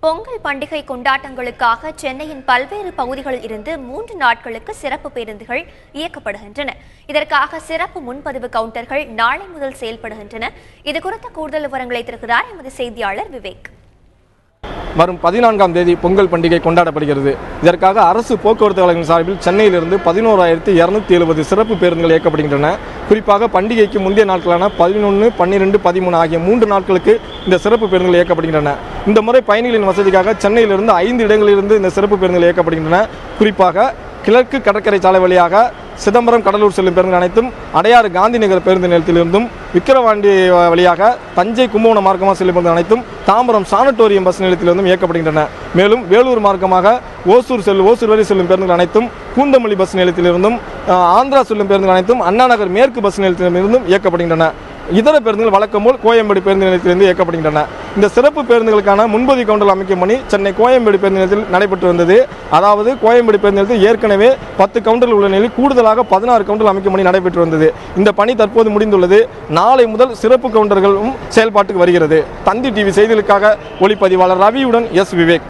பொங்கல் பண்டிகை கொண்டாட்டங்களுக்காக சென்னையின் பல்வேறு பகுதிகளில் இருந்து 3 நாட்களுக்கு சிறப்பு பேருந்துகள் இயக்கப்படுகின்றன. இதற்காக சிறப்பு முன்பதிவு கவுண்டர்கள் நாளை முதல் செயல்படுகின்றன. இதுகுறித்த கூடுதல் விவரங்களை தருகிறார் எமது செய்தியாளர் விவேக். வரும் 14ஆம் தேதி பொங்கல் பண்டிகை கொண்டாடப்படுகிறது. இதற்காக அரசு போக்குவரத்து கழகம் சார்பில் சென்னையிலிருந்து 11,270 சிறப்பு பேருந்துகள் இயக்கப்படுகின்றன. குறிப்பாக பண்டிகைக்கு முந்தைய நாட்களான 11, 12, 13 ஆகிய 3 நாட்களுக்கு இந்த சிறப்பு பேருந்துகள் இயக்கப்படுகின்றன. இந்த முறை பயணிகளின் வசதிக்காக சென்னையிலிருந்து 5 இடங்களிலிருந்து இந்த சிறப்பு பேருந்துகள் இயக்கப்படுகின்றன. குறிப்பாக கிழக்கு கடற்கரை சாலை வழியாக சிதம்பரம் கடலூர் செல்லும் பேருந்து அனைத்தும், அடையாறு காந்தி நகர் பேருந்து நிலையத்திலிருந்தும், விக்கிரவாண்டி வழியாக தஞ்சை கும்பகோணம் மார்க்கமாக செல்லும் பேருந்து அனைத்தும் தாம்பரம் சானட்டோரியம் பஸ் நிலையத்திலிருந்தும் இயக்கப்படுகின்றன. மேலும் வேலூர் மார்க்கமாக ஓசூர் வரை செல்லும் பேருந்துகள் அனைத்தும், பூந்தமல்லி பஸ் நிலையத்திலிருந்தும், ஆந்திரா செல்லும் பேருந்துகள் அனைத்தும் அண்ணா நகர் மேற்கு பஸ் நிலையத்திலிருந்தும் இயக்கப்படுகின்றன. இதர பேருந்துகள் வழக்கம் போல் கோயம்பேடு பேருந்து நிலையத்திலிருந்து இயக்கப்படுகின்றன. இந்த சிறப்பு பேருந்துகளுக்கான முன்பதிவு கவுண்டர் அமைக்கும் பணி சென்னை கோயம்பேடு பேருந்து நிலையத்தில் நடைபெற்று வந்தது. அதாவது கோயம்பேடு பேருந்து நிலையத்தில் ஏற்கனவே 10 கவுண்டர்கள் உள்ள நிலையில் கூடுதலாக 16 கவுண்டர்கள் அமைக்கும் பணி நடைபெற்று வந்தது. இந்த பணி தற்போது முடிந்துள்ளது. நாளை முதல் சிறப்பு கவுண்டர்களும் செயல்பாட்டுக்கு வருகிறது. தந்தி டிவி செய்திகளுக்காக ஒளிப்பதிவாளர் ரவியுடன் எஸ் விவேக்.